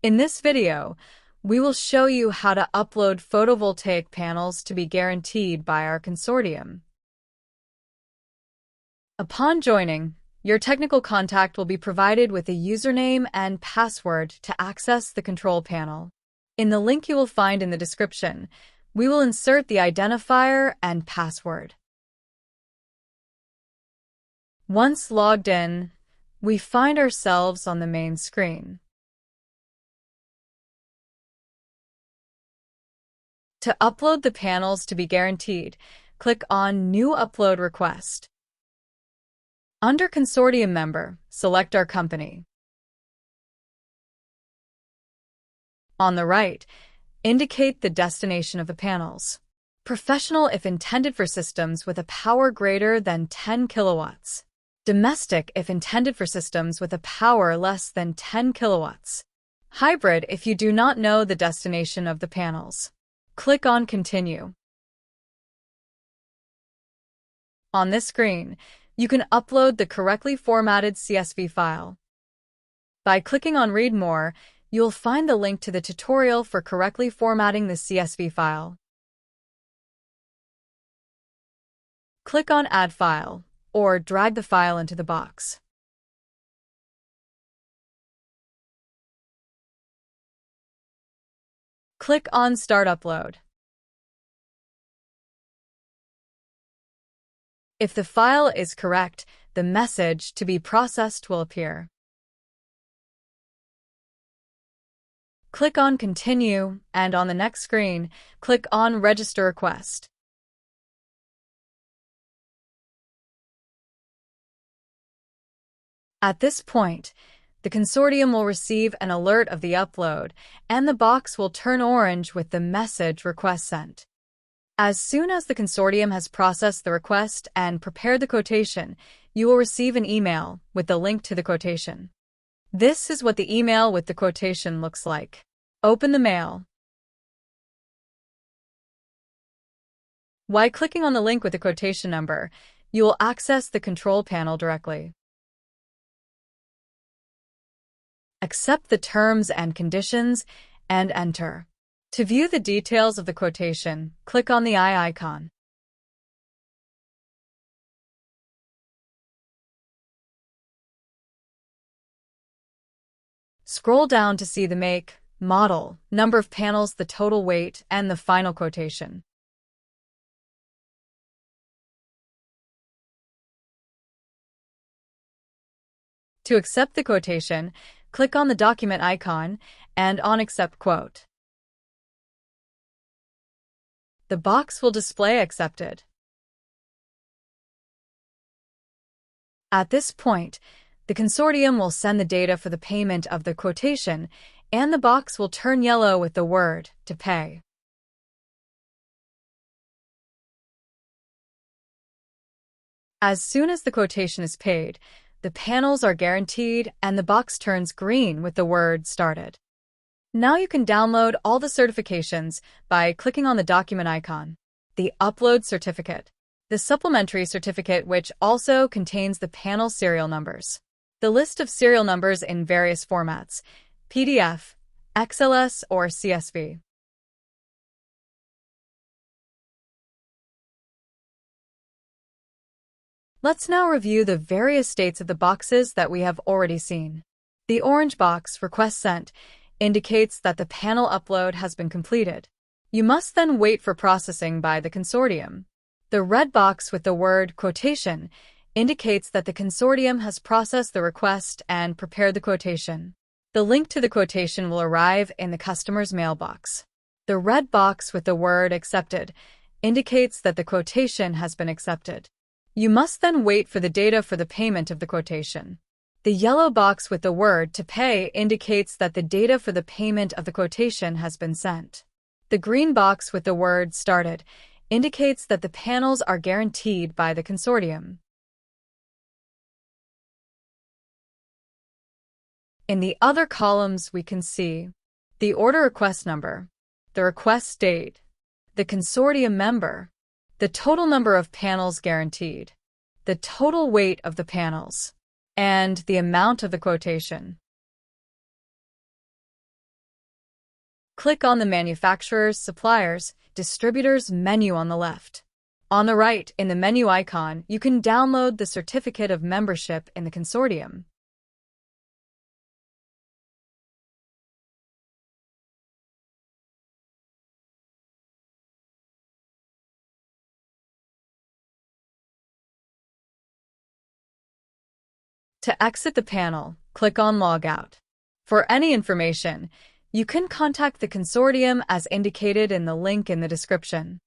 In this video, we will show you how to upload photovoltaic panels to be guaranteed by our consortium. Upon joining, your technical contact will be provided with a username and password to access the control panel. In the link you will find in the description, we will insert the identifier and password. Once logged in, we find ourselves on the main screen. To upload the panels to be guaranteed, click on New Upload Request. Under Consortium Member, select our company. On the right, indicate the destination of the panels. Professional if intended for systems with a power greater than 10 kilowatts. Domestic if intended for systems with a power less than 10 kilowatts. Hybrid if you do not know the destination of the panels. Click on Continue. On this screen, you can upload the correctly formatted CSV file. By clicking on Read More, you'll find the link to the tutorial for correctly formatting the CSV file. Click on Add File, or drag the file into the box. Click on Start Upload. If the file is correct, the message to be processed will appear. Click on Continue, and on the next screen, click on Register Request. At this point, the consortium will receive an alert of the upload, and the box will turn orange with the message Request Sent. As soon as the consortium has processed the request and prepared the quotation, you will receive an email with the link to the quotation. This is what the email with the quotation looks like. Open the mail. While clicking on the link with the quotation number, you will access the control panel directly. Accept the terms and conditions and enter. To view the details of the quotation, click on the eye icon. Scroll down to see the make, model, number of panels, the total weight, and the final quotation. To accept the quotation, click on the document icon and on Accept Quote. The box will display Accepted. At this point, the consortium will send the data for the payment of the quotation, and the box will turn yellow with the word To Pay. As soon as the quotation is paid, the panels are guaranteed and the box turns green with the word Started. Now you can download all the certifications by clicking on the document icon. The Upload Certificate. The supplementary certificate, which also contains the panel serial numbers. The list of serial numbers in various formats: PDF, XLS, or CSV. Let's now review the various states of the boxes that we have already seen. The orange box, Request Sent, indicates that the panel upload has been completed. You must then wait for processing by the consortium. The red box with the word Quotation indicates that the consortium has processed the request and prepared the quotation. The link to the quotation will arrive in the customer's mailbox. The red box with the word Accepted indicates that the quotation has been accepted. You must then wait for the data for the payment of the quotation. The yellow box with the word To Pay indicates that the data for the payment of the quotation has been sent. The green box with the word Started indicates that the panels are guaranteed by the consortium. In the other columns, we can see the order request number, the request date, the consortium member, the total number of panels guaranteed, the total weight of the panels, and the amount of the quotation. Click on the Manufacturers, Suppliers, Distributors menu on the left. On the right, in the menu icon, you can download the certificate of membership in the consortium. To exit the panel, click on Logout. For any information, you can contact the consortium as indicated in the link in the description.